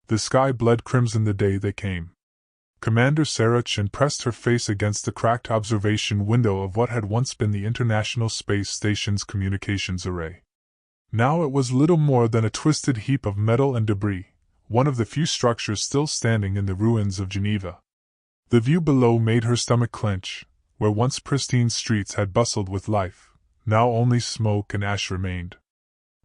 The sky bled crimson the day they came. Commander Sarah Chin pressed her face against the cracked observation window of what had once been the International Space Station's communications array. Now it was little more than a twisted heap of metal and debris, one of the few structures still standing in the ruins of Geneva. The view below made her stomach clench. Where once pristine streets had bustled with life, now only smoke and ash remained.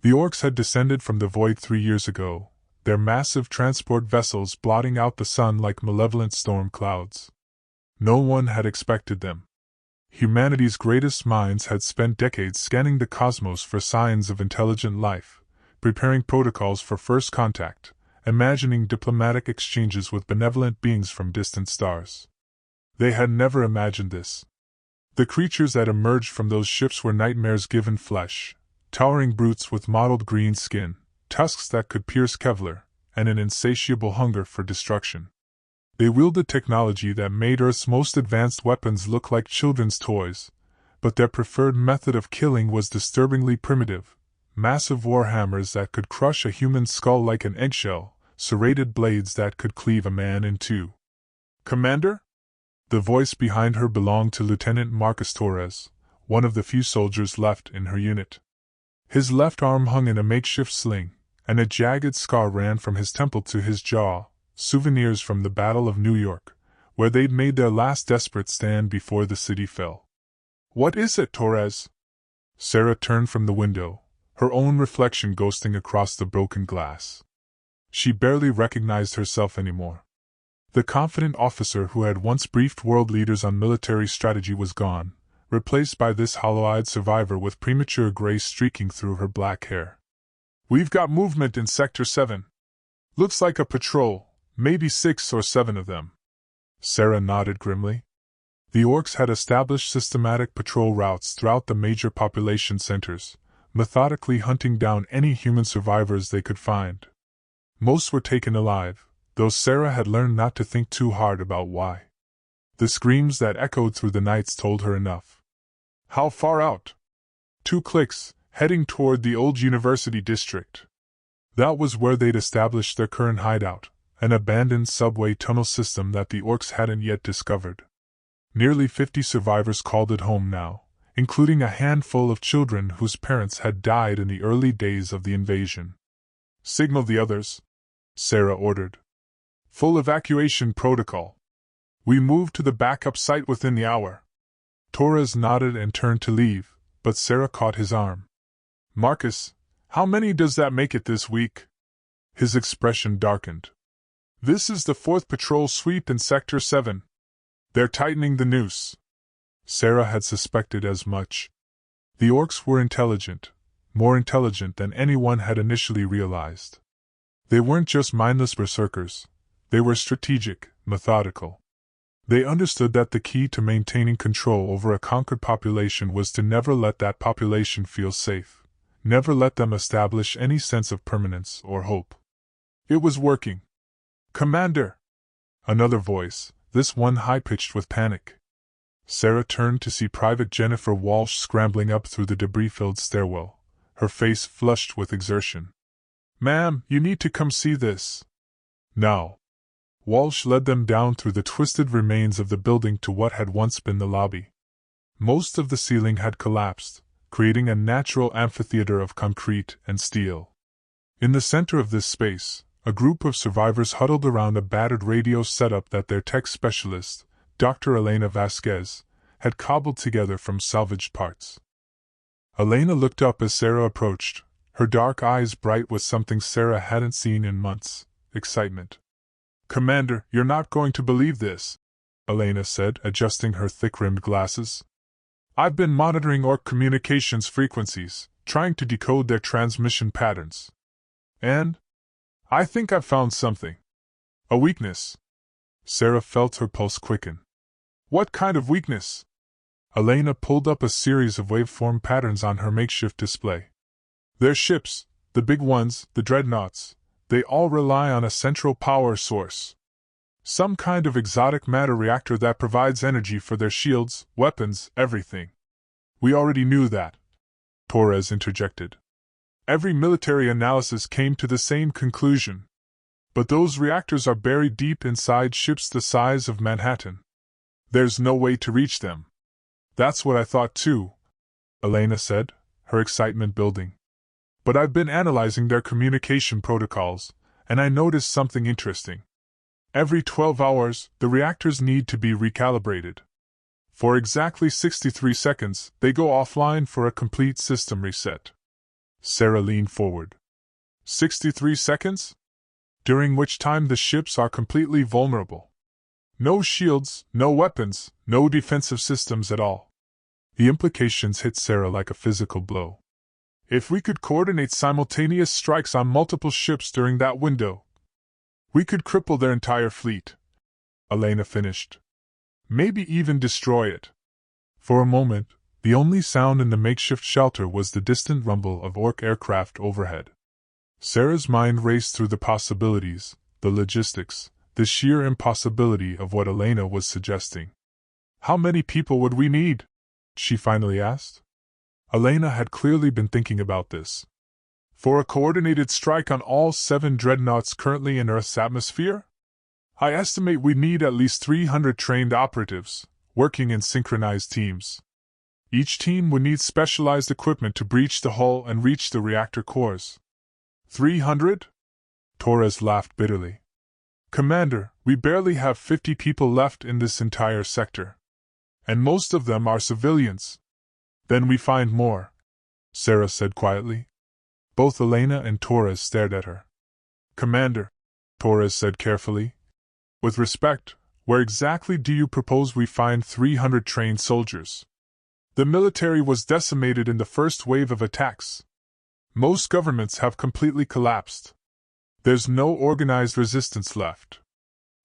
The Orcs had descended from the void 3 years ago, their massive transport vessels blotting out the sun like malevolent storm clouds. No one had expected them. Humanity's greatest minds had spent decades scanning the cosmos for signs of intelligent life, preparing protocols for first contact, imagining diplomatic exchanges with benevolent beings from distant stars. They had never imagined this. The creatures that emerged from those ships were nightmares given flesh, towering brutes with mottled green skin, tusks that could pierce Kevlar, and an insatiable hunger for destruction. They wielded technology that made Earth's most advanced weapons look like children's toys, but their preferred method of killing was disturbingly primitive: massive warhammers that could crush a human skull like an eggshell, serrated blades that could cleave a man in two. "Commander?" The voice behind her belonged to Lieutenant Marcus Torres, one of the few soldiers left in her unit. His left arm hung in a makeshift sling, and a jagged scar ran from his temple to his jaw, souvenirs from the Battle of New York, where they'd made their last desperate stand before the city fell. "What is it, Torres?" Sarah turned from the window, her own reflection ghosting across the broken glass. She barely recognized herself anymore. The confident officer who had once briefed world leaders on military strategy was gone, replaced by this hollow-eyed survivor with premature gray streaking through her black hair. "We've got movement in Sector 7. Looks like a patrol, maybe 6 or 7 of them." Sarah nodded grimly. The Orcs had established systematic patrol routes throughout the major population centers, methodically hunting down any human survivors they could find. Most were taken alive, though Sarah had learned not to think too hard about why. The screams that echoed through the nights told her enough. "How far out?" 2 clicks, heading toward the old university district. That was where they'd established their current hideout, an abandoned subway tunnel system that the Orcs hadn't yet discovered. Nearly 50 survivors called it home now, including a handful of children whose parents had died in the early days of the invasion. "Signal the others," Sarah ordered. "Full evacuation protocol. We moved to the backup site within the hour." Torres nodded and turned to leave, but Sarah caught his arm. "Marcus, how many does that make it this week?" His expression darkened. "This is the 4th patrol sweep in Sector 7. They're tightening the noose." Sarah had suspected as much. The Orcs were intelligent, more intelligent than anyone had initially realized. They weren't just mindless berserkers. They were strategic, methodical. They understood that the key to maintaining control over a conquered population was to never let that population feel safe, never let them establish any sense of permanence or hope. It was working. "Commander!" Another voice, this one high-pitched with panic. Sarah turned to see Private Jennifer Walsh scrambling up through the debris-filled stairwell, her face flushed with exertion. "Ma'am, you need to come see this." "Now." Walsh led them down through the twisted remains of the building to what had once been the lobby. Most of the ceiling had collapsed, creating a natural amphitheater of concrete and steel. In the center of this space, a group of survivors huddled around a battered radio setup that their tech specialist, Dr. Elena Vasquez, had cobbled together from salvaged parts. Elena looked up as Sarah approached, her dark eyes bright with something Sarah hadn't seen in months: excitement. "Commander, you're not going to believe this," Elena said, adjusting her thick-rimmed glasses. "I've been monitoring Orc communications frequencies, trying to decode their transmission patterns. And I think I've found something. A weakness." Sarah felt her pulse quicken. "What kind of weakness?" Elena pulled up a series of waveform patterns on her makeshift display. "Their ships, the big ones, the dreadnoughts, they all rely on a central power source. Some kind of exotic matter reactor that provides energy for their shields, weapons, everything." "We already knew that," Torres interjected. "Every military analysis came to the same conclusion." But those reactors are buried deep inside ships the size of Manhattan. There's no way to reach them. That's what I thought too, Elena said, her excitement building. But I've been analyzing their communication protocols, and I noticed something interesting. Every 12 hours, the reactors need to be recalibrated. For exactly 63 seconds, they go offline for a complete system reset. Sarah leaned forward. 63 seconds? During which time the ships are completely vulnerable. No shields, no weapons, no defensive systems at all. The implications hit Sarah like a physical blow. If we could coordinate simultaneous strikes on multiple ships during that window, we could cripple their entire fleet, Elena finished. Maybe even destroy it. For a moment, the only sound in the makeshift shelter was the distant rumble of Orc aircraft overhead. Sarah's mind raced through the possibilities, the logistics, the sheer impossibility of what Elena was suggesting. How many people would we need? She finally asked. Elena had clearly been thinking about this. For a coordinated strike on all 7 dreadnoughts currently in Earth's atmosphere? I estimate we'd need at least 300 trained operatives, working in synchronized teams. Each team would need specialized equipment to breach the hull and reach the reactor cores. 300? Torres laughed bitterly. Commander, we barely have 50 people left in this entire sector. And most of them are civilians. Then we find more, Sarah said quietly. Both Elena and Torres stared at her. Commander, Torres said carefully. With respect, where exactly do you propose we find 300 trained soldiers? The military was decimated in the first wave of attacks. Most governments have completely collapsed. There's no organized resistance left.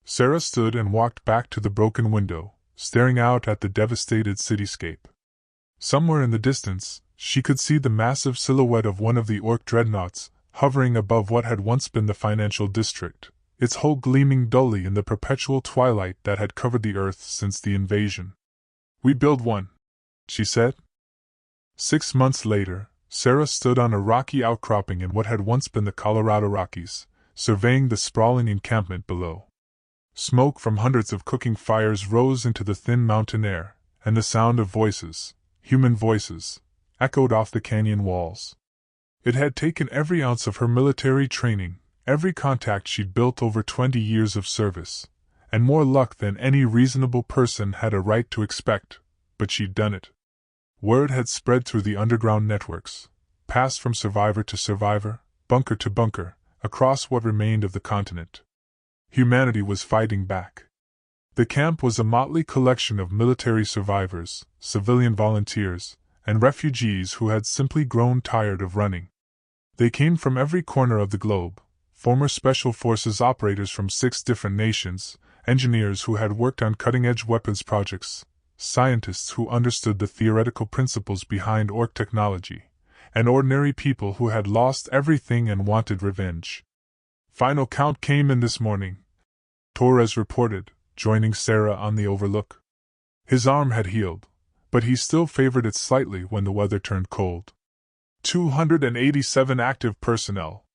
Sarah stood and walked back to the broken window, staring out at the devastated cityscape. Somewhere in the distance, she could see the massive silhouette of one of the Orc dreadnoughts, hovering above what had once been the financial district, its hull gleaming dully in the perpetual twilight that had covered the Earth since the invasion. We build one, she said. 6 months later, Sarah stood on a rocky outcropping in what had once been the Colorado Rockies, surveying the sprawling encampment below. Smoke from hundreds of cooking fires rose into the thin mountain air, and the sound of voices, human voices, echoed off the canyon walls. It had taken every ounce of her military training, every contact she'd built over 20 years of service, and more luck than any reasonable person had a right to expect, but she'd done it. Word had spread through the underground networks, passed from survivor to survivor, bunker to bunker, across what remained of the continent. Humanity was fighting back. The camp was a motley collection of military survivors, civilian volunteers, and refugees who had simply grown tired of running. They came from every corner of the globe, former Special Forces operators from 6 different nations, engineers who had worked on cutting-edge weapons projects, scientists who understood the theoretical principles behind Orc technology, and ordinary people who had lost everything and wanted revenge. Final count came in this morning, Torres reported, joining Sarah on the overlook. His arm had healed, but he still favored it slightly when the weather turned cold. 287 active personnel.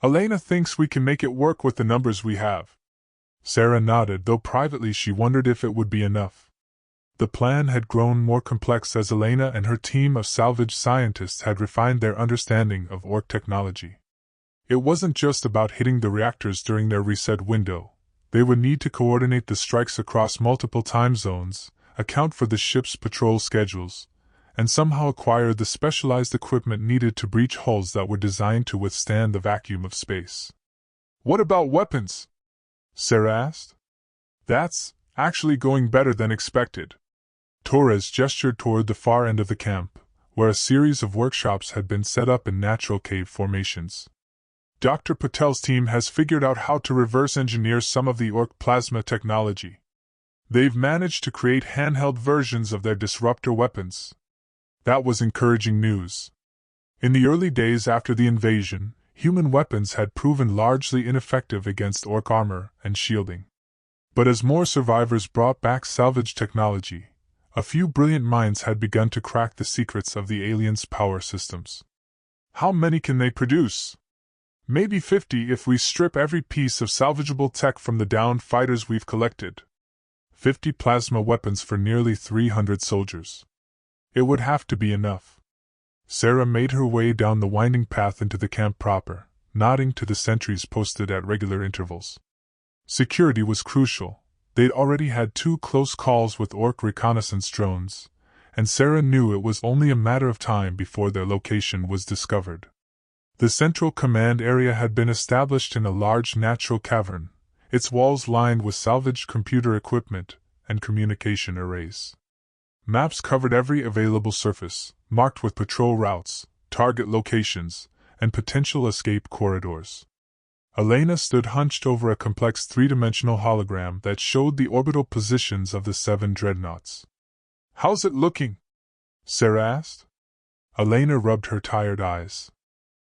Elena thinks we can make it work with the numbers we have. Sarah nodded, though privately she wondered if it would be enough. The plan had grown more complex as Elena and her team of salvage scientists had refined their understanding of Orc technology. It wasn't just about hitting the reactors during their reset window. They would need to coordinate the strikes across multiple time zones, account for the ship's patrol schedules, and somehow acquire the specialized equipment needed to breach hulls that were designed to withstand the vacuum of space. What about weapons? Sarah asked. That's actually going better than expected. Torres gestured toward the far end of the camp, where a series of workshops had been set up in natural cave formations. Dr. Patel's team has figured out how to reverse engineer some of the Orc plasma technology. They've managed to create handheld versions of their disruptor weapons. That was encouraging news. In the early days after the invasion, human weapons had proven largely ineffective against Orc armor and shielding. But as more survivors brought back salvage technology, a few brilliant minds had begun to crack the secrets of the aliens' power systems. How many can they produce? Maybe 50 if we strip every piece of salvageable tech from the downed fighters we've collected. 50 plasma weapons for nearly 300 soldiers. It would have to be enough. Sarah made her way down the winding path into the camp proper, nodding to the sentries posted at regular intervals. Security was crucial. They'd already had 2 close calls with Orc reconnaissance drones, and Sarah knew it was only a matter of time before their location was discovered. The central command area had been established in a large natural cavern, its walls lined with salvaged computer equipment and communication arrays. Maps covered every available surface, marked with patrol routes, target locations, and potential escape corridors. Elena stood hunched over a complex 3-dimensional hologram that showed the orbital positions of the 7 dreadnoughts. "How's it looking?" Sarah asked. Elena rubbed her tired eyes.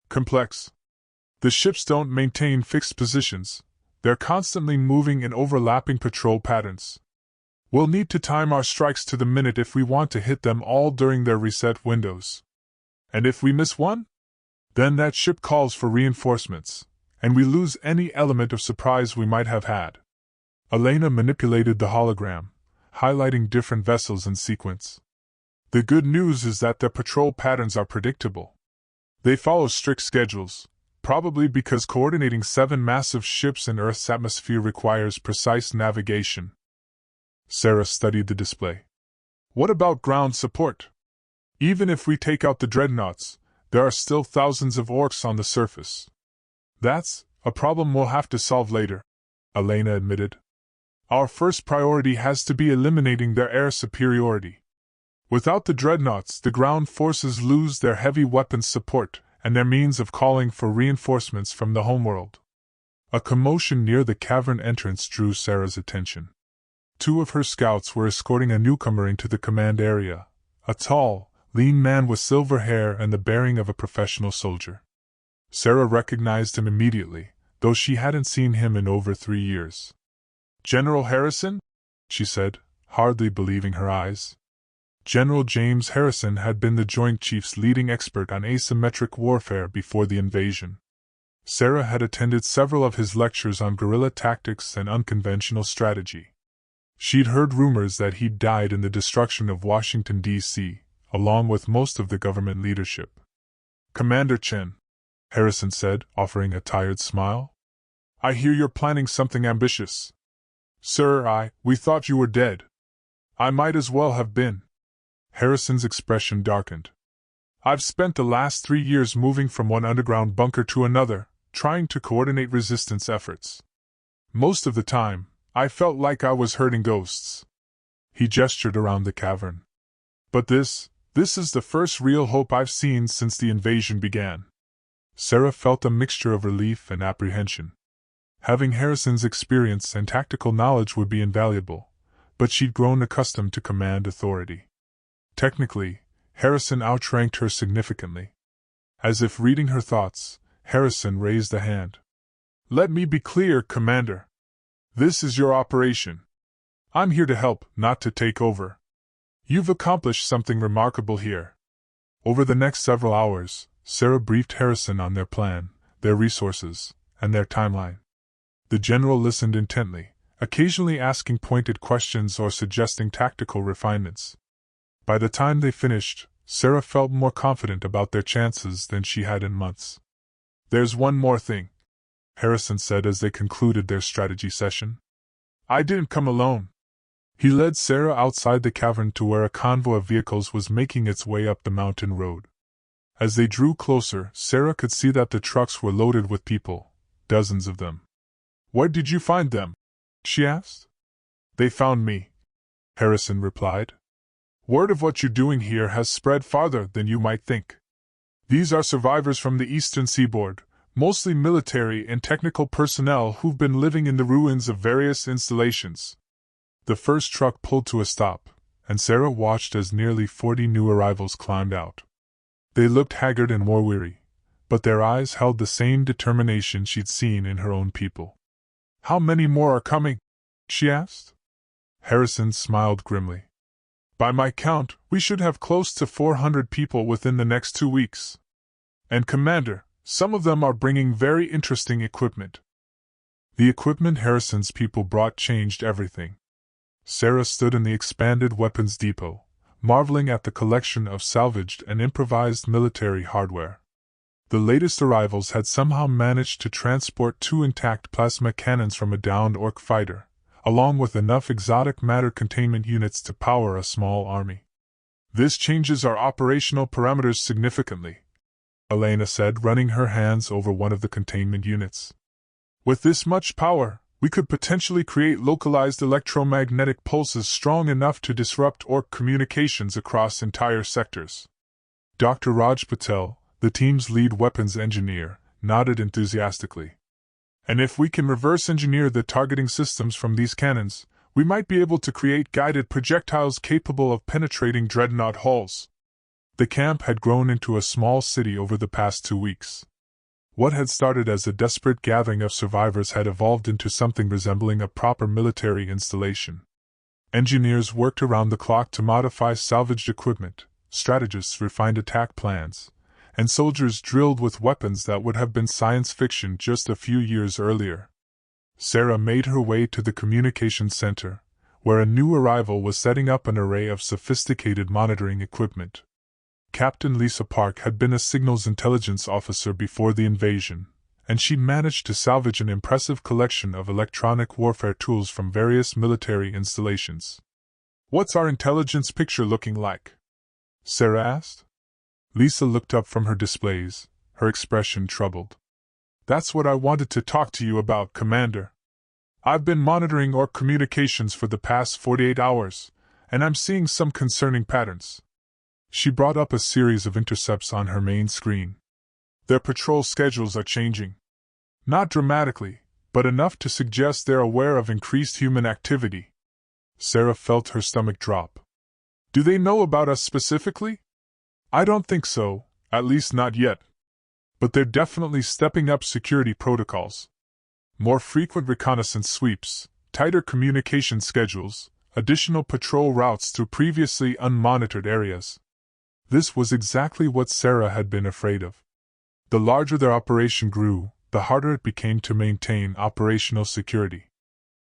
"Complex. The ships don't maintain fixed positions. They're constantly moving in overlapping patrol patterns. We'll need to time our strikes to the minute if we want to hit them all during their reset windows. And if we miss one? Then that ship calls for reinforcements, and we lose any element of surprise we might have had." Elena manipulated the hologram, highlighting different vessels in sequence. "The good news is that their patrol patterns are predictable. They follow strict schedules, probably because coordinating 7 massive ships in Earth's atmosphere requires precise navigation." Sarah studied the display. "What about ground support? Even if we take out the dreadnoughts, there are still thousands of Orcs on the surface." "That's a problem we'll have to solve later," Elena admitted. "Our first priority has to be eliminating their air superiority. Without the dreadnoughts, the ground forces lose their heavy weapons support and their means of calling for reinforcements from the homeworld." A commotion near the cavern entrance drew Sarah's attention. 2 of her scouts were escorting a newcomer into the command area, a tall, lean man with silver hair and the bearing of a professional soldier. Sarah recognized him immediately, though she hadn't seen him in over 3 years. "General Harrison?" she said, hardly believing her eyes. General James Harrison had been the Joint Chief's leading expert on asymmetric warfare before the invasion. Sarah had attended several of his lectures on guerrilla tactics and unconventional strategy. She'd heard rumors that he'd died in the destruction of Washington, D.C., along with most of the government leadership. "Commander Chen," Harrison said, offering a tired smile. "I hear you're planning something ambitious." "Sir, we thought you were dead." "I might as well have been." Harrison's expression darkened. "I've spent the last 3 years moving from one underground bunker to another, trying to coordinate resistance efforts. Most of the time, I felt like I was herding ghosts." He gestured around the cavern. "But this is the first real hope I've seen since the invasion began." Sarah felt a mixture of relief and apprehension. Having Harrison's experience and tactical knowledge would be invaluable, but she'd grown accustomed to command authority. Technically, Harrison outranked her significantly. As if reading her thoughts, Harrison raised a hand. "Let me be clear, Commander. This is your operation. I'm here to help, not to take over. You've accomplished something remarkable here." Over the next several hours, Sarah briefed Harrison on their plan, their resources, and their timeline. The general listened intently, occasionally asking pointed questions or suggesting tactical refinements. By the time they finished, Sarah felt more confident about their chances than she had in months. "There's one more thing," Harrison said as they concluded their strategy session. "I didn't come alone." He led Sarah outside the cavern to where a convoy of vehicles was making its way up the mountain road. As they drew closer, Sarah could see that the trucks were loaded with people, dozens of them. "Where did you find them?" she asked. "They found me," Harrison replied. "Word of what you're doing here has spread farther than you might think. These are survivors from the eastern seaboard, mostly military and technical personnel who've been living in the ruins of various installations." The first truck pulled to a stop, and Sarah watched as nearly 40 new arrivals climbed out. They looked haggard and war-weary, but their eyes held the same determination she'd seen in her own people. "How many more are coming?" she asked. Harrison smiled grimly. "By my count, we should have close to 400 people within the next 2 weeks. And Commander, Some of them are bringing very interesting equipment. The equipment Harrison's people brought changed everything. Sarah stood in the expanded weapons depot, marveling at the collection of salvaged and improvised military hardware. The latest arrivals had somehow managed to transport 2 intact plasma cannons from a downed Orc fighter, along with enough exotic matter containment units to power a small army. This changes our operational parameters significantly, Elena said, running her hands over one of the containment units. With this much power, we could potentially create localized electromagnetic pulses strong enough to disrupt Orc communications across entire sectors. Dr. Raj Patel, the team's lead weapons engineer, nodded enthusiastically. And if we can reverse engineer the targeting systems from these cannons, we might be able to create guided projectiles capable of penetrating dreadnought hulls. The camp had grown into a small city over the past 2 weeks. What had started as a desperate gathering of survivors had evolved into something resembling a proper military installation. Engineers worked around the clock to modify salvaged equipment, strategists refined attack plans, and soldiers drilled with weapons that would have been science fiction just a few years earlier. Sarah made her way to the communications center, where a new arrival was setting up an array of sophisticated monitoring equipment. Captain Lisa Park had been a signals intelligence officer before the invasion, and she managed to salvage an impressive collection of electronic warfare tools from various military installations. "What's our intelligence picture looking like?" Sarah asked. Lisa looked up from her displays, her expression troubled. "That's what I wanted to talk to you about, Commander. I've been monitoring Orc communications for the past 48 hours, and I'm seeing some concerning patterns." She brought up a series of intercepts on her main screen. "Their patrol schedules are changing. Not dramatically, but enough to suggest they're aware of increased human activity." Sarah felt her stomach drop. "Do they know about us specifically?" "I don't think so, at least not yet. But they're definitely stepping up security protocols. More frequent reconnaissance sweeps, tighter communication schedules, additional patrol routes through previously unmonitored areas." This was exactly what Sarah had been afraid of. The larger their operation grew, the harder it became to maintain operational security.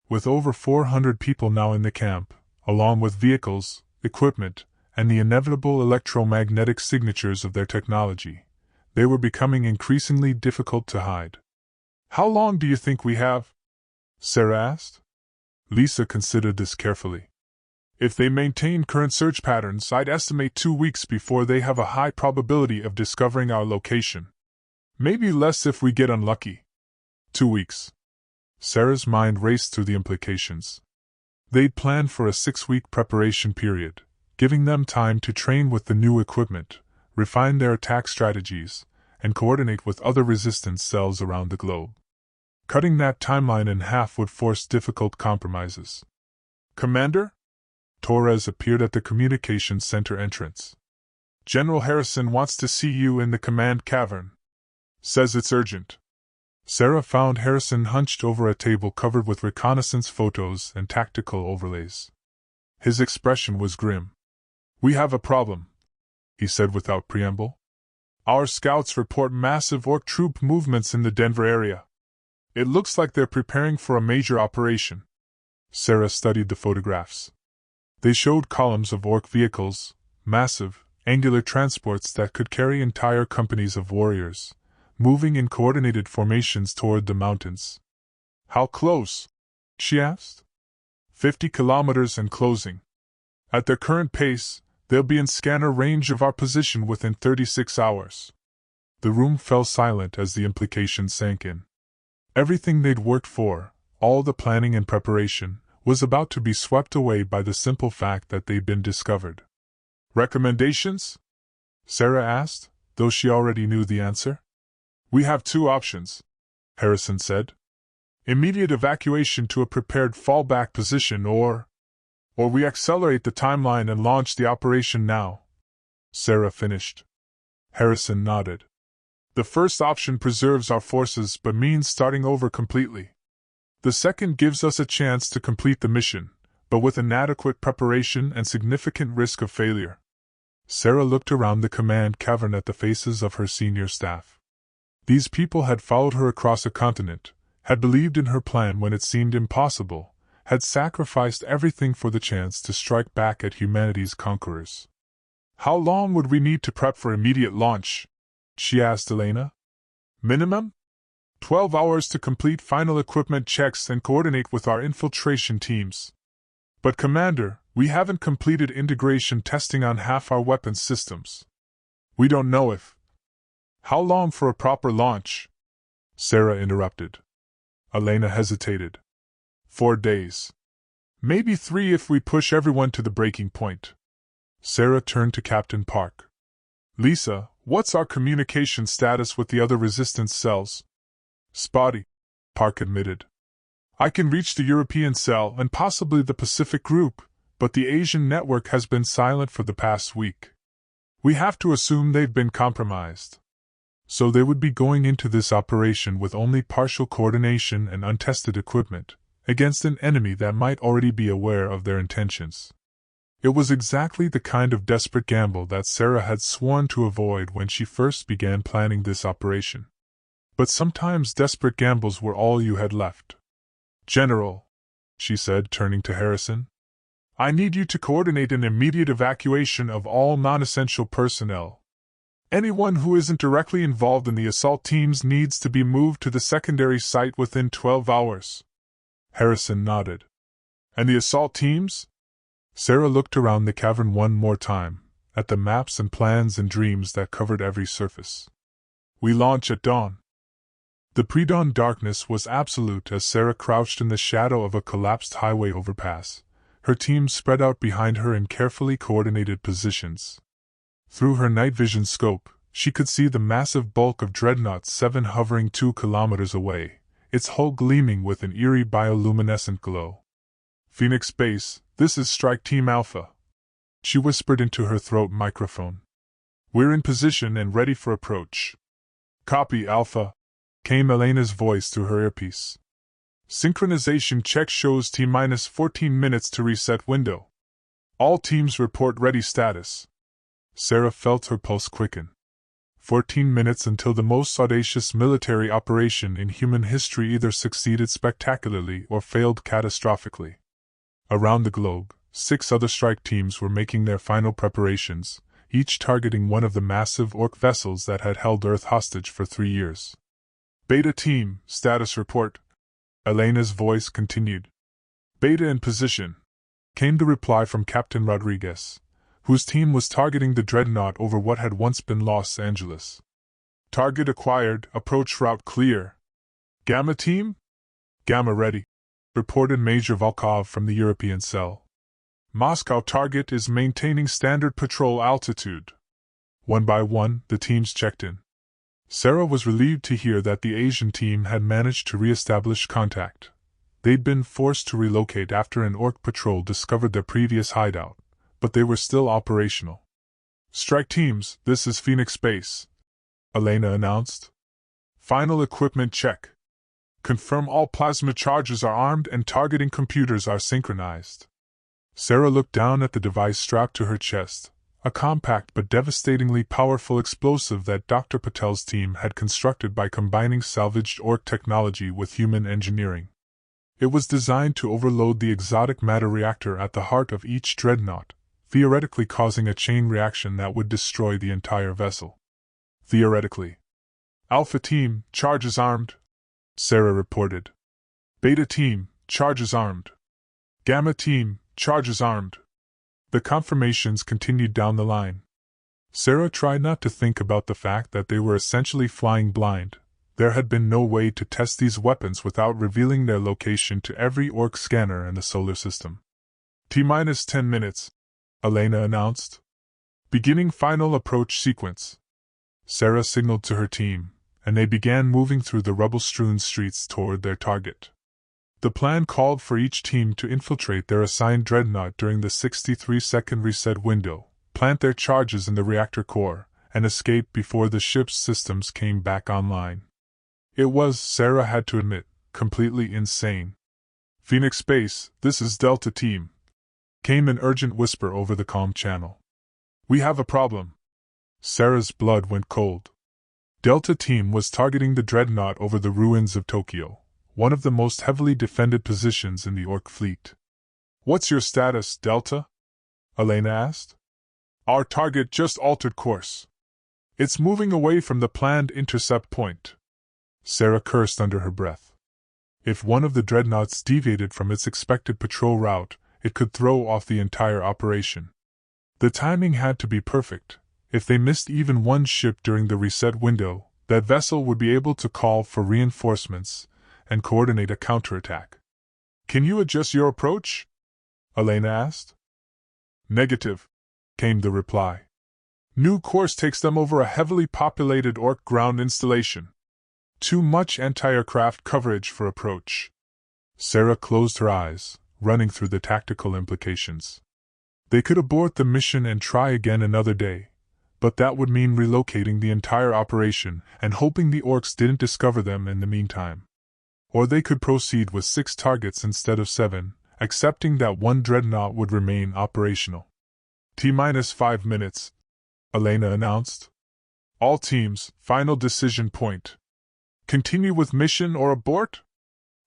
With over 400 people now in the camp, along with vehicles, equipment, and the inevitable electromagnetic signatures of their technology, they were becoming increasingly difficult to hide. "How long do you think we have?" Sarah asked. Lisa considered this carefully. "If they maintain current search patterns, I'd estimate 2 weeks before they have a high probability of discovering our location. Maybe less if we get unlucky." 2 weeks. Sarah's mind raced through the implications. They'd planned for a 6-week preparation period, giving them time to train with the new equipment, refine their attack strategies, and coordinate with other resistance cells around the globe. Cutting that timeline in half would force difficult compromises. "Commander?" Torres appeared at the communications center entrance. "General Harrison wants to see you in the command cavern. Says it's urgent." Sarah found Harrison hunched over a table covered with reconnaissance photos and tactical overlays. His expression was grim. "We have a problem," he said without preamble. "Our scouts report massive Orc troop movements in the Denver area. It looks like they're preparing for a major operation." Sarah studied the photographs. They showed columns of Orc vehicles, massive, angular transports that could carry entire companies of warriors, moving in coordinated formations toward the mountains. "How close?" she asked. 50 kilometers and closing. At their current pace, they'll be in scanner range of our position within 36 hours. The room fell silent as the implications sank in. Everything they'd worked for, all the planning and preparation, was about to be swept away by the simple fact that they'd been discovered. "Recommendations?" Sarah asked, though she already knew the answer. "We have 2 options," Harrison said. "Immediate evacuation to a prepared fallback position or we accelerate the timeline and launch the operation now," Sarah finished. Harrison nodded. "The first option preserves our forces but means starting over completely. The second gives us a chance to complete the mission, but with inadequate preparation and significant risk of failure." Sarah looked around the command cavern at the faces of her senior staff. These people had followed her across a continent, had believed in her plan when it seemed impossible, had sacrificed everything for the chance to strike back at humanity's conquerors. "How long would we need to prep for immediate launch?" she asked Elena. "Minimum? 12 hours to complete final equipment checks and coordinate with our infiltration teams. But Commander, we haven't completed integration testing on half our weapons systems. We don't know if—" "How long for a proper launch?" Sarah interrupted. Elena hesitated. 4 days. Maybe 3 if we push everyone to the breaking point. Sarah turned to Captain Park. "Lisa, what's our communication status with the other resistance cells?" "Spotty," Park admitted. "I can reach the European cell and possibly the Pacific group, but the Asian network has been silent for the past week. We have to assume they've been compromised." So they would be going into this operation with only partial coordination and untested equipment, against an enemy that might already be aware of their intentions. It was exactly the kind of desperate gamble that Sarah had sworn to avoid when she first began planning this operation. But sometimes desperate gambles were all you had left. "General," she said, turning to Harrison, "I need you to coordinate an immediate evacuation of all non-essential personnel. Anyone who isn't directly involved in the assault teams needs to be moved to the secondary site within 12 hours. Harrison nodded. "And the assault teams?" Sarah looked around the cavern one more time, at the maps and plans and dreams that covered every surface. "We launch at dawn." The pre-dawn darkness was absolute as Sarah crouched in the shadow of a collapsed highway overpass, her team spread out behind her in carefully coordinated positions. Through her night vision scope, she could see the massive bulk of Dreadnought 7 hovering 2 kilometers away, its hull gleaming with an eerie bioluminescent glow. "Phoenix Base, this is Strike Team Alpha," she whispered into her throat microphone. "We're in position and ready for approach." "Copy, Alpha," came Elena's voice through her earpiece. "Synchronization check shows T-minus 14 minutes to reset window. All teams report ready status." Sarah felt her pulse quicken. 14 minutes until the most audacious military operation in human history either succeeded spectacularly or failed catastrophically. Around the globe, 6 other strike teams were making their final preparations, each targeting one of the massive Orc vessels that had held Earth hostage for 3 years. "Beta Team, status report," Elena's voice continued. "Beta in position," came the reply from Captain Rodriguez, whose team was targeting the Dreadnought over what had once been Los Angeles. "Target acquired, approach route clear." "Gamma Team?" "Gamma ready," reported Major Volkov from the European cell. "Moscow target is maintaining standard patrol altitude." One by one, the teams checked in. Sarah was relieved to hear that the Asian team had managed to re-establish contact. They'd been forced to relocate after an Orc patrol discovered their previous hideout, but they were still operational. "Strike teams, this is Phoenix Base," Elena announced. "Final equipment check. Confirm all plasma charges are armed and targeting computers are synchronized." Sarah looked down at the device strapped to her chest, a compact but devastatingly powerful explosive that Dr. Patel's team had constructed by combining salvaged Orc technology with human engineering. It was designed to overload the exotic matter reactor at the heart of each dreadnought, theoretically causing a chain reaction that would destroy the entire vessel. Theoretically. "Alpha Team, charges armed," Sarah reported. "Beta Team, charges armed." "Gamma Team, charges armed." The confirmations continued down the line. Sarah tried not to think about the fact that they were essentially flying blind. There had been no way to test these weapons without revealing their location to every Orc scanner in the solar system. "T-minus 10 minutes," Elena announced. "Beginning final approach sequence." Sarah signaled to her team, and they began moving through the rubble-strewn streets toward their target. The plan called for each team to infiltrate their assigned dreadnought during the 63-second reset window, plant their charges in the reactor core, and escape before the ship's systems came back online. It was, Sarah had to admit, completely insane. "Phoenix Base, this is Delta Team," came an urgent whisper over the comm channel. "We have a problem." Sarah's blood went cold. Delta Team was targeting the dreadnought over the ruins of Tokyo, one of the most heavily defended positions in the Orc fleet. "What's your status, Delta?" Elena asked. "Our target just altered course. It's moving away from the planned intercept point." Sarah cursed under her breath. If one of the dreadnoughts deviated from its expected patrol route, it could throw off the entire operation. The timing had to be perfect. If they missed even one ship during the reset window, that vessel would be able to call for reinforcements and coordinate a counterattack. "Can you adjust your approach?" Elena asked. "Negative," came the reply. "New course takes them over a heavily populated Orc ground installation. Too much anti-aircraft coverage for approach." Sarah closed her eyes, running through the tactical implications. They could abort the mission and try again another day, but that would mean relocating the entire operation and hoping the Orcs didn't discover them in the meantime. Or they could proceed with 6 targets instead of 7, accepting that one dreadnought would remain operational. "T-5 minutes," Elena announced. "All teams, final decision point. Continue with mission or abort?"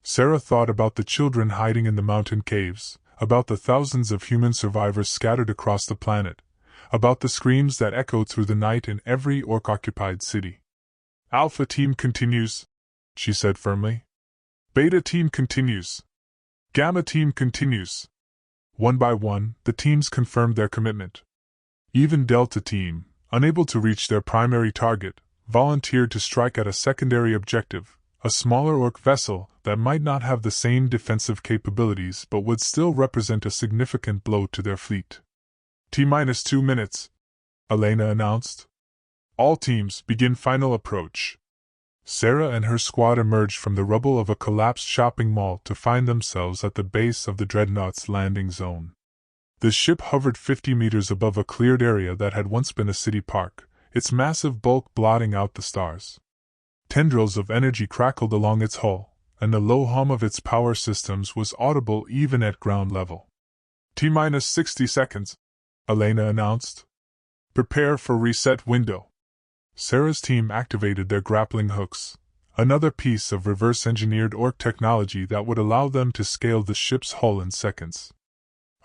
Sarah thought about the children hiding in the mountain caves, about the thousands of human survivors scattered across the planet, about the screams that echoed through the night in every Orc-occupied city. "Alpha Team continues," she said firmly. "Beta Team continues. Gamma Team continues." One by one, the teams confirmed their commitment. Even Delta Team, unable to reach their primary target, volunteered to strike at a secondary objective, a smaller Orc vessel that might not have the same defensive capabilities but would still represent a significant blow to their fleet. "T-2 minutes," Elena announced. "All teams, begin final approach." Sarah and her squad emerged from the rubble of a collapsed shopping mall to find themselves at the base of the dreadnought's landing zone. The ship hovered 50 meters above a cleared area that had once been a city park, its massive bulk blotting out the stars. Tendrils of energy crackled along its hull, and the low hum of its power systems was audible even at ground level. "T-60 seconds," Elena announced. "Prepare for reset window." Sarah's team activated their grappling hooks, another piece of reverse-engineered Orc technology that would allow them to scale the ship's hull in seconds.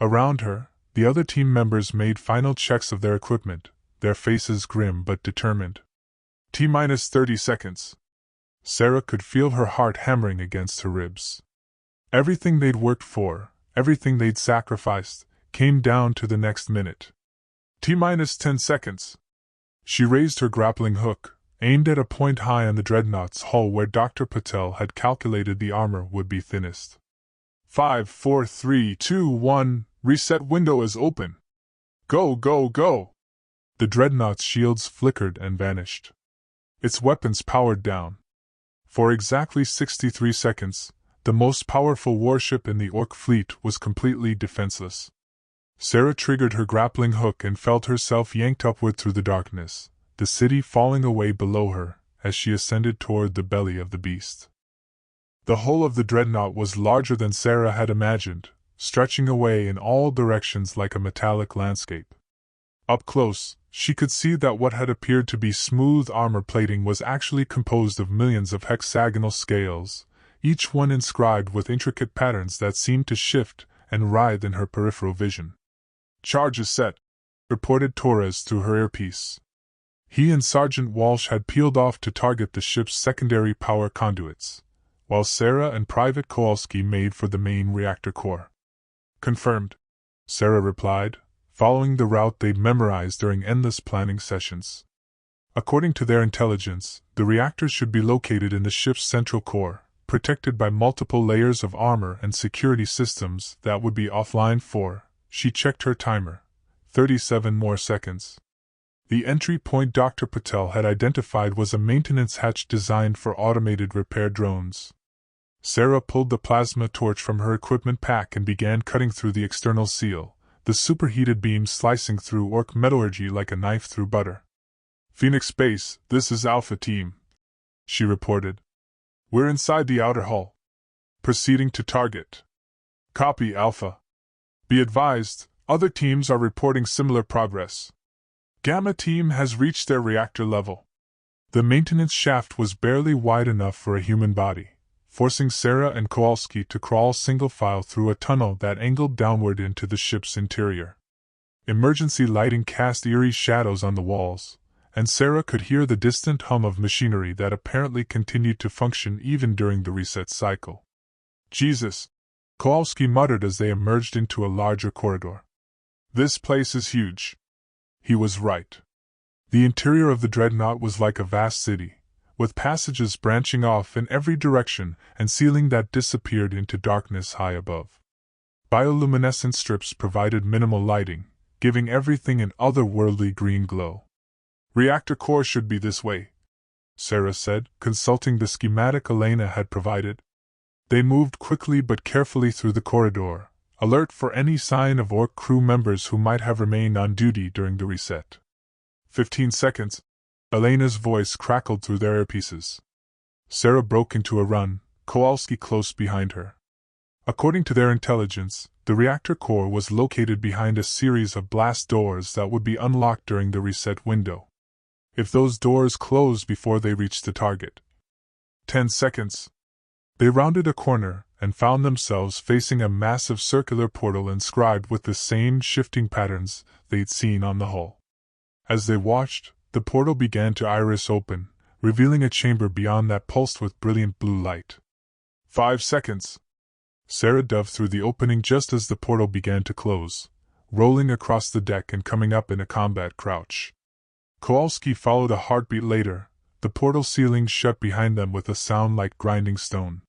Around her, the other team members made final checks of their equipment, their faces grim but determined. "T-30 seconds." Sarah could feel her heart hammering against her ribs. Everything they'd worked for, everything they'd sacrificed, came down to the next minute. "T-10 seconds." She raised her grappling hook, aimed at a point high on the dreadnought's hull where Dr. Patel had calculated the armor would be thinnest. 5, 4, 3, 2, 1, reset window is open. Go, go, go! The dreadnought's shields flickered and vanished. Its weapons powered down. For exactly 63 seconds, the most powerful warship in the Orc fleet was completely defenseless. Sarah triggered her grappling hook and felt herself yanked upward through the darkness, the city falling away below her as she ascended toward the belly of the beast. The hull of the dreadnought was larger than Sarah had imagined, stretching away in all directions like a metallic landscape. Up close, she could see that what had appeared to be smooth armor plating was actually composed of millions of hexagonal scales, each one inscribed with intricate patterns that seemed to shift and writhe in her peripheral vision. "Charge is set," reported Torres through her earpiece. He and Sergeant Walsh had peeled off to target the ship's secondary power conduits, while Sarah and Private Kowalski made for the main reactor core. "Confirmed," Sarah replied, following the route they'd memorized during endless planning sessions. According to their intelligence, the reactors should be located in the ship's central core, protected by multiple layers of armor and security systems that would be offline for, she checked her timer, 37 more seconds. The entry point Dr. Patel had identified was a maintenance hatch designed for automated repair drones. Sarah pulled the plasma torch from her equipment pack and began cutting through the external seal, the superheated beam slicing through Orc metallurgy like a knife through butter. "Phoenix Base, this is Alpha Team," she reported. "We're inside the outer hull. Proceeding to target." "Copy, Alpha. Be advised, other teams are reporting similar progress. Gamma Team has reached their reactor level. The maintenance shaft was barely wide enough for a human body, forcing Sarah and Kowalski to crawl single file through a tunnel that angled downward into the ship's interior. Emergency lighting cast eerie shadows on the walls, and Sarah could hear the distant hum of machinery that apparently continued to function even during the reset cycle. "Jesus," Kowalski muttered as they emerged into a larger corridor. "This place is huge." He was right. The interior of the dreadnought was like a vast city, with passages branching off in every direction and ceiling that disappeared into darkness high above. Bioluminescent strips provided minimal lighting, giving everything an otherworldly green glow. "Reactor core should be this way," Sarah said, consulting the schematic Elena had provided. They moved quickly but carefully through the corridor, alert for any sign of Orc crew members who might have remained on duty during the reset. 15 seconds. Elena's voice crackled through their earpieces. Sarah broke into a run, Kowalski close behind her. According to their intelligence, the reactor core was located behind a series of blast doors that would be unlocked during the reset window. If those doors closed before they reached the target. 10 seconds. They rounded a corner and found themselves facing a massive circular portal inscribed with the same shifting patterns they'd seen on the hull. As they watched, the portal began to iris open, revealing a chamber beyond that pulsed with brilliant blue light. 5 seconds. Sarah dove through the opening just as the portal began to close, rolling across the deck and coming up in a combat crouch. Kowalski followed a heartbeat later, the portal ceiling shut behind them with a sound like grinding stone.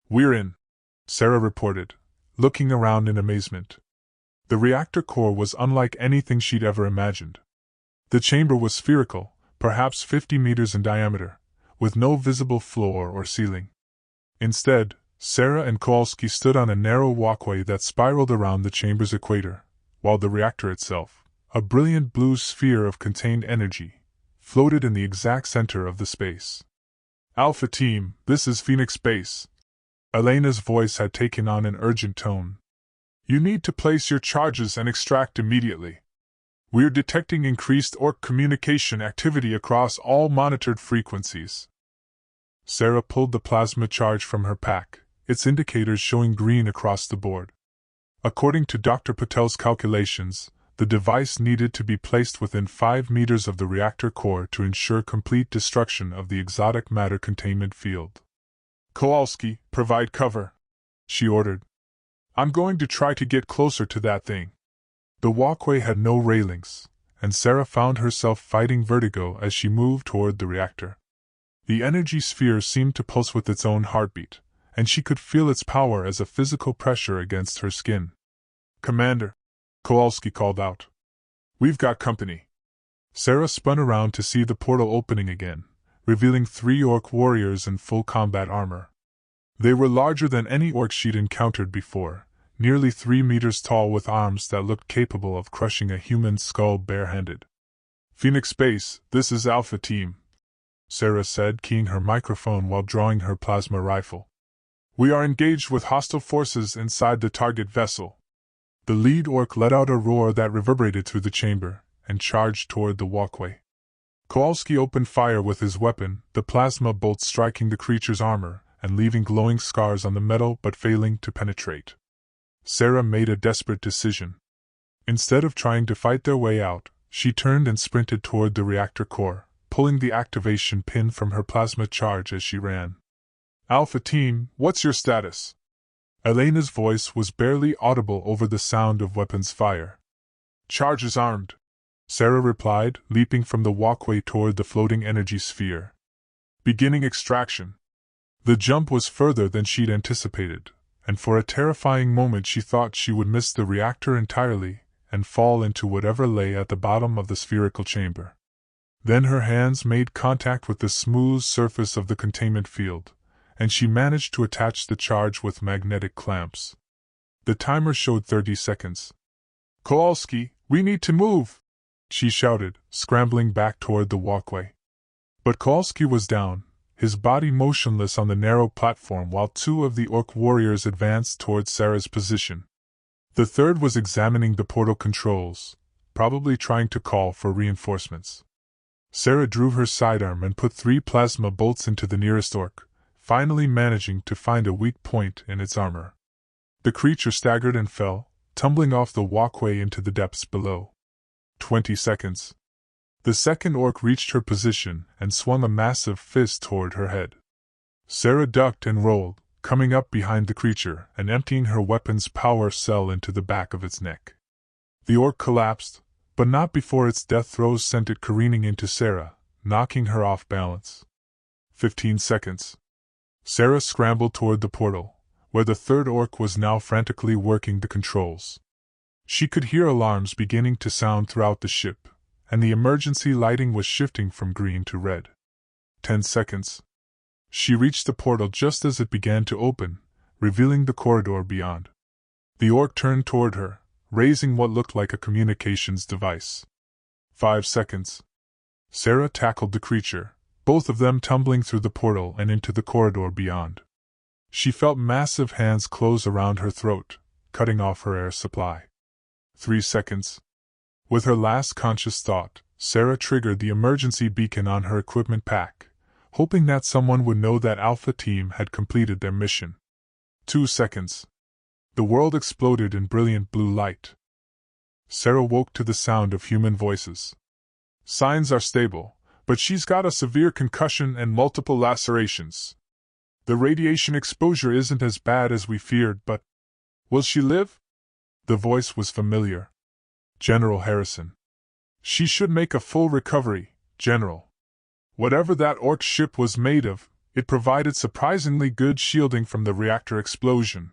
"We're in," Sarah reported, looking around in amazement. The reactor core was unlike anything she'd ever imagined. The chamber was spherical, perhaps 50 meters in diameter, with no visible floor or ceiling. Instead, Sarah and Kowalski stood on a narrow walkway that spiraled around the chamber's equator, while the reactor itself, a brilliant blue sphere of contained energy, floated in the exact center of the space. "Alpha Team, this is Phoenix Base." Elena's voice had taken on an urgent tone. "You need to place your charges and extract immediately. We're detecting increased Orc communication activity across all monitored frequencies." Sarah pulled the plasma charge from her pack, its indicators showing green across the board. According to Dr. Patel's calculations, the device needed to be placed within 5 meters of the reactor core to ensure complete destruction of the exotic matter containment field. "Kowalski, provide cover," she ordered. "I'm going to try to get closer to that thing." The walkway had no railings, and Sarah found herself fighting vertigo as she moved toward the reactor. The energy sphere seemed to pulse with its own heartbeat, and she could feel its power as a physical pressure against her skin. "Commander," Kowalski called out. "We've got company." Sarah spun around to see the portal opening again, revealing 3 Orc warriors in full combat armor. They were larger than any Orc she'd encountered before, nearly 3 meters tall with arms that looked capable of crushing a human skull barehanded. "Phoenix Base, this is Alpha Team," Sarah said, keying her microphone while drawing her plasma rifle. "We are engaged with hostile forces inside the target vessel." The lead Orc let out a roar that reverberated through the chamber, and charged toward the walkway. Kowalski opened fire with his weapon, the plasma bolt striking the creature's armor and leaving glowing scars on the metal but failing to penetrate. Sarah made a desperate decision. Instead of trying to fight their way out, she turned and sprinted toward the reactor core, pulling the activation pin from her plasma charge as she ran. "Alpha Team, what's your status?" Elena's voice was barely audible over the sound of weapons fire. "Charge is armed," Sarah replied, leaping from the walkway toward the floating energy sphere. "Beginning extraction." The jump was further than she'd anticipated, and for a terrifying moment she thought she would miss the reactor entirely and fall into whatever lay at the bottom of the spherical chamber. Then her hands made contact with the smooth surface of the containment field, and she managed to attach the charge with magnetic clamps. The timer showed 30 seconds. "Kowalski, we need to move!" she shouted, scrambling back toward the walkway. But Kowalski was down, his body motionless on the narrow platform while 2 of the Orc warriors advanced toward Sarah's position. The third was examining the portal controls, probably trying to call for reinforcements. Sarah drew her sidearm and put 3 plasma bolts into the nearest orc, finally managing to find a weak point in its armor. The creature staggered and fell, tumbling off the walkway into the depths below. 20 seconds. The second orc reached her position and swung a massive fist toward her head. Sarah ducked and rolled, coming up behind the creature and emptying her weapon's power cell into the back of its neck. The orc collapsed, but not before its death throes sent it careening into Sarah, knocking her off balance. 15 seconds. Sarah scrambled toward the portal, where the third orc was now frantically working the controls. She could hear alarms beginning to sound throughout the ship, and the emergency lighting was shifting from green to red. 10 seconds. She reached the portal just as it began to open, revealing the corridor beyond. The orc turned toward her, raising what looked like a communications device. 5 seconds. Sarah tackled the creature, both of them tumbling through the portal and into the corridor beyond. She felt massive hands close around her throat, cutting off her air supply. 3 seconds. With her last conscious thought, Sarah triggered the emergency beacon on her equipment pack, hoping that someone would know that Alpha Team had completed their mission. 2 seconds. The world exploded in brilliant blue light. Sarah woke to the sound of human voices. Signs are stable, but she's got a severe concussion and multiple lacerations. The radiation exposure isn't as bad as we feared, but will she live? The voice was familiar. General Harrison. She should make a full recovery, General. Whatever that orc ship was made of, it provided surprisingly good shielding from the reactor explosion.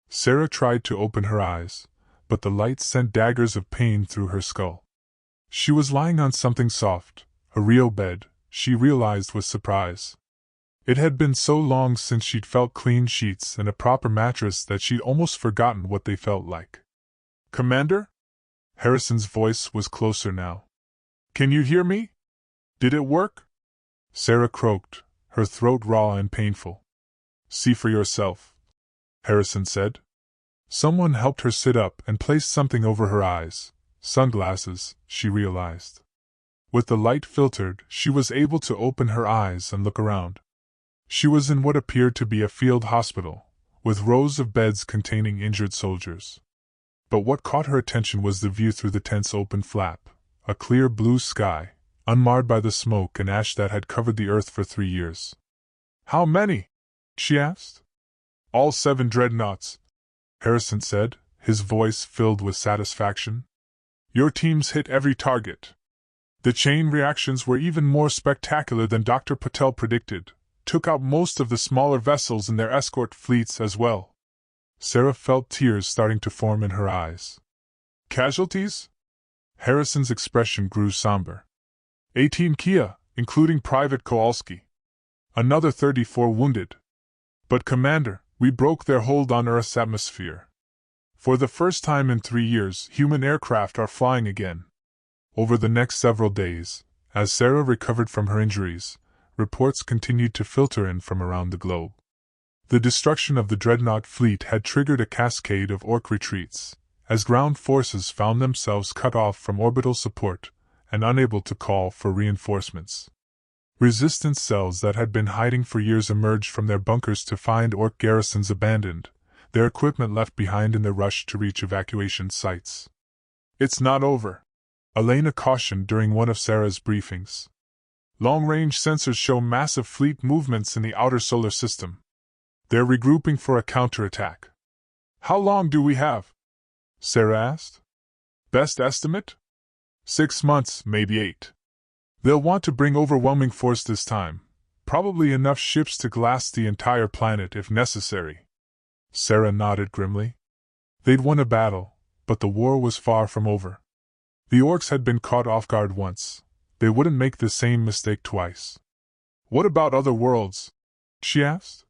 Sarah tried to open her eyes, but the light sent daggers of pain through her skull. She was lying on something soft, a real bed, she realized with surprise. It had been so long since she'd felt clean sheets and a proper mattress that she'd almost forgotten what they felt like. Commander? Harrison's voice was closer now. Can you hear me? Did it work? Sarah croaked, her throat raw and painful. See for yourself, Harrison said. Someone helped her sit up and placed something over her eyes. Sunglasses, she realized. With the light filtered, she was able to open her eyes and look around. She was in what appeared to be a field hospital, with rows of beds containing injured soldiers. But what caught her attention was the view through the tent's open flap, a clear blue sky, unmarred by the smoke and ash that had covered the earth for 3 years. How many? She asked. All 7 dreadnoughts, Harrison said, his voice filled with satisfaction. Your teams hit every target. The chain reactions were even more spectacular than Dr. Patel predicted, took out most of the smaller vessels in their escort fleets as well. Sarah felt tears starting to form in her eyes. Casualties? Harrison's expression grew somber. 18 Kia, including Private Kowalski. Another 34 wounded. But Commander, we broke their hold on Earth's atmosphere. For the first time in 3 years, human aircraft are flying again. Over the next several days, as Sarah recovered from her injuries, reports continued to filter in from around the globe. The destruction of the dreadnought fleet had triggered a cascade of orc retreats, as ground forces found themselves cut off from orbital support and unable to call for reinforcements. Resistance cells that had been hiding for years emerged from their bunkers to find orc garrisons abandoned, their equipment left behind in the rush to reach evacuation sites. It's not over, Elena cautioned during one of Sarah's briefings. Long-range sensors show massive fleet movements in the outer solar system. They're regrouping for a counterattack. How long do we have? Sarah asked. Best estimate? 6 months, maybe 8. They'll want to bring overwhelming force this time, probably enough ships to glass the entire planet if necessary. Sarah nodded grimly. They'd won a battle, but the war was far from over. The orcs had been caught off guard once. They wouldn't make the same mistake twice. What about other worlds? She asked.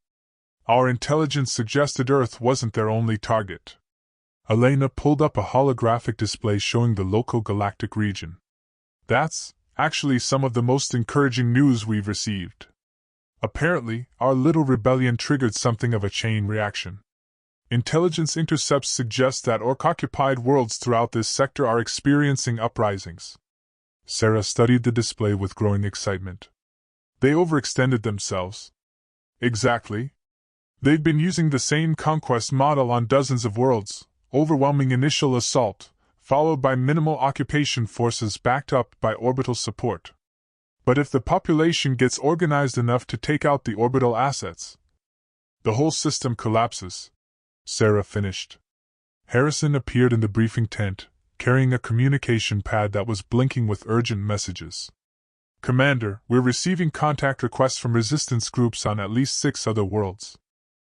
Our intelligence suggested Earth wasn't their only target. Elena pulled up a holographic display showing the local galactic region. That's actually some of the most encouraging news we've received. Apparently, our little rebellion triggered something of a chain reaction. Intelligence intercepts suggest that orc-occupied worlds throughout this sector are experiencing uprisings. Sarah studied the display with growing excitement. They overextended themselves. Exactly. They've been using the same conquest model on dozens of worlds, overwhelming initial assault, followed by minimal occupation forces backed up by orbital support. But if the population gets organized enough to take out the orbital assets, the whole system collapses. Sarah finished. Harrison appeared in the briefing tent, carrying a communication pad that was blinking with urgent messages. Commander, we're receiving contact requests from resistance groups on at least 6 other worlds.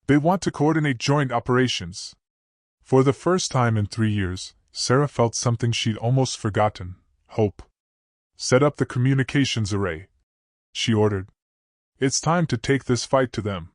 They want to coordinate joint operations. For the first time in 3 years, Sarah felt something she'd almost forgotten: hope. Set up the communications array, she ordered. It's time to take this fight to them.